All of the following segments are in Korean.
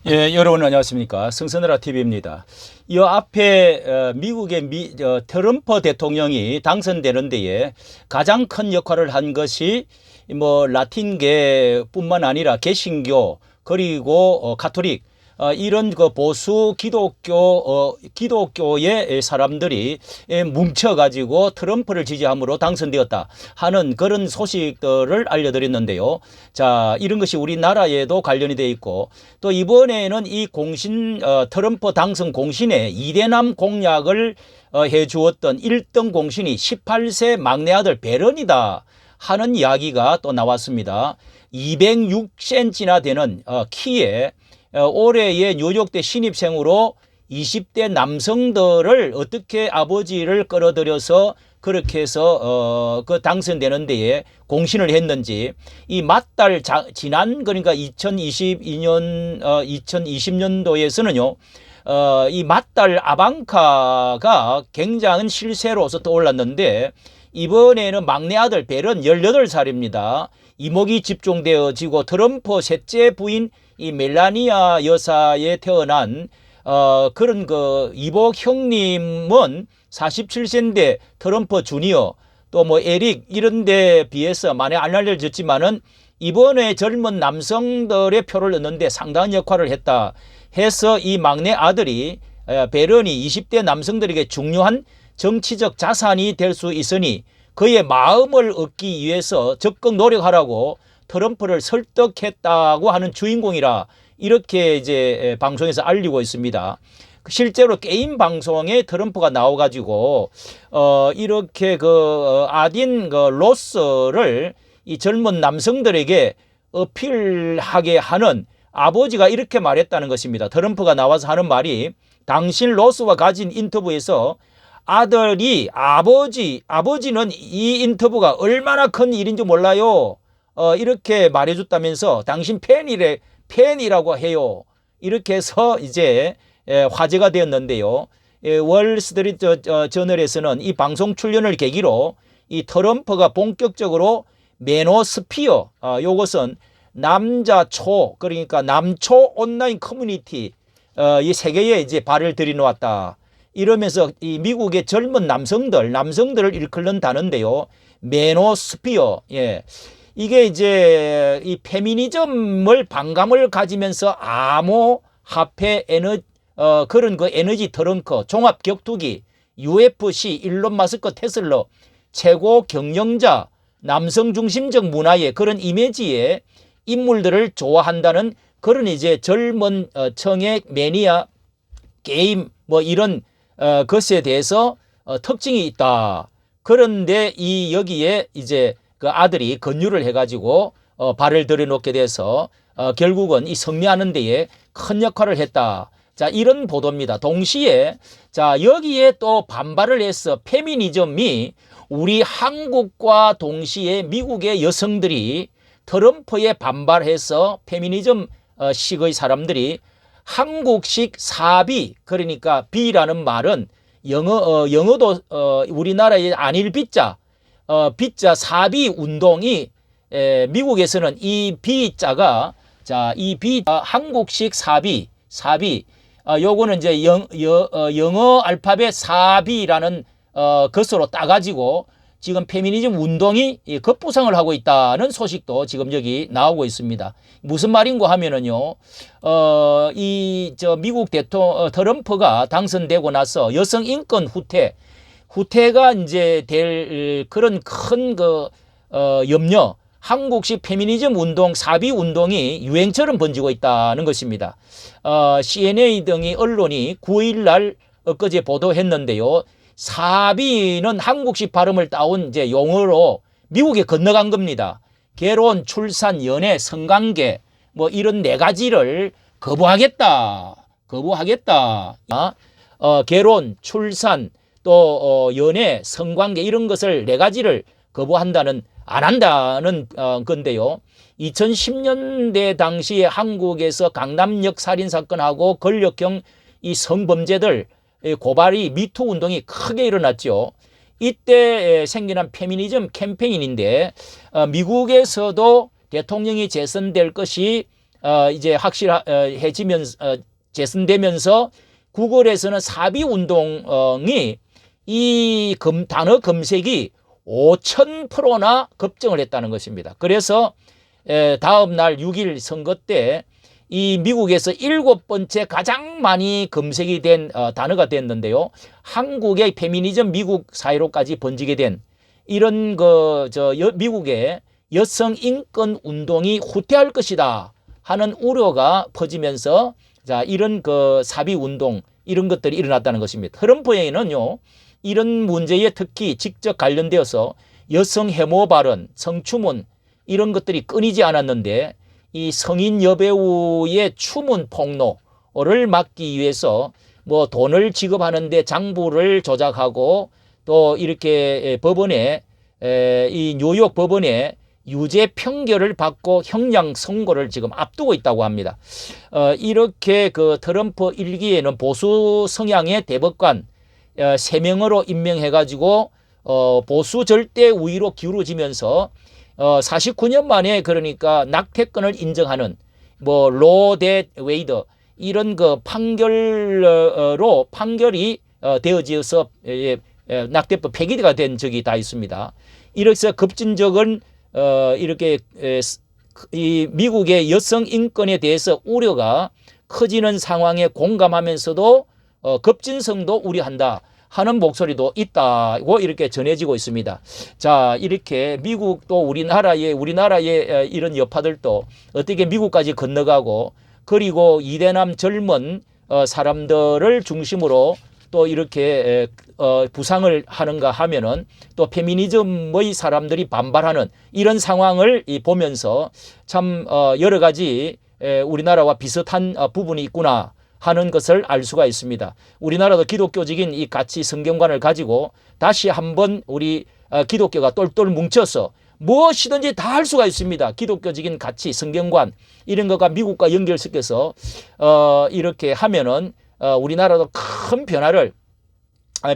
예, 여러분 안녕하십니까. 성선나라 TV입니다. 이 앞에 미국의 트럼프 대통령이 당선되는 데에 가장 큰 역할을 한 것이 뭐 라틴계뿐만 아니라 개신교 그리고 가톨릭 이런 그 보수 기독교의 사람들이 뭉쳐가지고 트럼프를 지지함으로 당선되었다 하는 그런 소식들을 알려드렸는데요. 자, 이런 것이 우리나라에도 관련이 되어 있고 또 이번에는 이 트럼프 당선 공신에 이대남 공약을 해 주었던 1등 공신이 18세 막내 아들 베런이다 하는 이야기가 또 나왔습니다. 206cm나 되는 키에 올해의 뉴욕대 신입생으로 20대 남성들을 어떻게 아버지를 끌어들여서 그렇게 해서 그 당선되는 데에 공신을 했는지 이 맞달 지난 그러니까 2020년도에서는요. 이 맞달 아방카가 굉장한 실세로서 떠올랐는데 이번에는 막내 아들 벨은 18살입니다. 이목이 집중되어지고 트럼프 셋째 부인 이 멜라니아 여사에 태어난 그런 그 이복 형님은 47세인데 트럼프 주니어 또 뭐 에릭 이런 데 비해서 많이 안 알려졌지만은 이번에 젊은 남성들의 표를 얻는데 상당한 역할을 했다 해서 이 막내 아들이 베런이 20대 남성들에게 중요한 정치적 자산이 될 수 있으니 그의 마음을 얻기 위해서 적극 노력하라고 트럼프를 설득했다고 하는 주인공이라 이렇게 이제 방송에서 알리고 있습니다. 실제로 게임 방송에 트럼프가 나와가지고 이렇게 그 아딘 그 로스를 이 젊은 남성들에게 어필하게 하는 아버지가 이렇게 말했다는 것입니다. 트럼프가 나와서 하는 말이 당신 로스와 가진 인터뷰에서 아들이 아버지는 이 인터뷰가 얼마나 큰 일인지 몰라요. 이렇게 말해줬다면서 당신 팬이라고 해요. 이렇게 해서 이제 화제가 되었는데요. 월스트리트 저널에서는 이 방송 출연을 계기로 이 트럼프가 본격적으로 매너스피어, 요것은 남자초 그러니까 남초 온라인 커뮤니티 이 세계에 이제 발을 들여놓았다. 이러면서 이 미국의 젊은 남성들을 일컫는 단어인데요. 매너스피어. 예. 이게 이제 이 페미니즘을 반감을 가지면서 암호, 화폐, 그런 그 에너지 트렁크, 종합 격투기, UFC, 일론 마스크, 테슬라, 최고 경영자, 남성 중심적 문화의 그런 이미지의 인물들을 좋아한다는 그런 이제 젊은 청의 매니아 게임 뭐 이런 것에 대해서 특징이 있다. 그런데 여기에 이제 그 아들이 권유를 해가지고 발을 들여놓게 돼서 결국은 이 승리하는 데에 큰 역할을 했다. 자, 이런 보도입니다. 동시에 자, 여기에 또 반발을 해서 페미니즘이 우리 한국과 동시에 미국의 여성들이 트럼프에 반발해서 페미니즘 식의 사람들이 한국식 사비 그러니까 비라는 말은 영어도 우리나라의 안일 비자 비자 사비 운동이 미국에서는 이 비자가 자, 이 한국식 사비 요거는 이제 영어 알파벳 사비라는 것으로 따가지고 지금 페미니즘 운동이 급부상을 하고 있다는 소식도 지금 여기 나오고 있습니다. 무슨 말인가 하면은요, 미국 대통령 트럼프가 당선되고 나서 여성 인권 후퇴가 이제 될 그런 큰 염려, 한국식 페미니즘 운동, 사비 운동이 유행처럼 번지고 있다는 것입니다. CNN 등의 언론이 9일 날 엊그제 보도했는데요. 사비는 한국식 발음을 따온 이제 용어로 미국에 건너간 겁니다. 결혼, 출산, 연애, 성관계 뭐 이런 네 가지를 거부하겠다. 결혼, 출산, 또 연애, 성관계 이런 것을 네 가지를 안 한다는 건데요. 2010년대 당시에 한국에서 강남역 살인 사건하고 권력형 이 성범죄들 고발이 미투 운동이 크게 일어났죠. 이때 생겨난 페미니즘 캠페인인데 미국에서도 대통령이 재선될 것이 이제 확실해지면서 재선되면서 구글에서는 사비 운동이 이 단어 검색이 5000%나 급증을 했다는 것입니다. 그래서 다음 날 6일 선거 때 이 미국에서 7번째 가장 많이 검색이 된 단어가 됐는데요. 한국의 페미니즘 미국 사회로까지 번지게 된 이런 미국의 여성 인권 운동이 후퇴할 것이다 하는 우려가 퍼지면서 자, 이런 사비 운동 이런 것들이 일어났다는 것입니다. 트럼프에는요, 이런 문제에 특히 직접 관련되어서 여성 혐오 발언, 성추문 이런 것들이 끊이지 않았는데 이 성인 여배우의 추문 폭로를 막기 위해서 뭐 돈을 지급하는데 장부를 조작하고 또 이렇게 법원에 이 뉴욕 법원에 유죄 판결을 받고 형량 선고를 지금 앞두고 있다고 합니다. 이렇게 트럼프 일기에는 보수 성향의 대법관 3명으로 임명해가지고 보수 절대 우위로 기울어지면서 49년 만에 그러니까 낙태권을 인정하는 뭐 로 대 웨이드 이런 판결이 되어져서 낙태법 폐기가 된 적이 다 있습니다. 이렇게 급진적은 이렇게 이 미국의 여성 인권에 대해서 우려가 커지는 상황에 공감하면서도 급진성도 우려한다 하는 목소리도 있다고 이렇게 전해지고 있습니다. 자, 이렇게 미국도 우리나라의 이런 여파들도 어떻게 미국까지 건너가고 그리고 이대남 젊은 사람들을 중심으로 또 이렇게 부상을 하는가 하면은 또 페미니즘의 사람들이 반발하는 이런 상황을 보면서 참 여러 가지 우리나라와 비슷한 부분이 있구나 하는 것을 알 수가 있습니다. 우리나라도 기독교적인 이 가치 성경관을 가지고 다시 한번 우리 기독교가 똘똘 뭉쳐서 무엇이든지 다 할 수가 있습니다. 기독교적인 가치 성경관 이런 것과 미국과 연결시켜서 이렇게 하면은 우리나라도 큰 변화를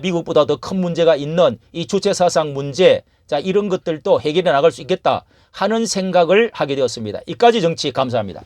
미국보다 더 큰 문제가 있는 이 주체사상 문제 자 이런 것들도 해결해 나갈 수 있겠다 하는 생각을 하게 되었습니다. 이까지 정치 감사합니다.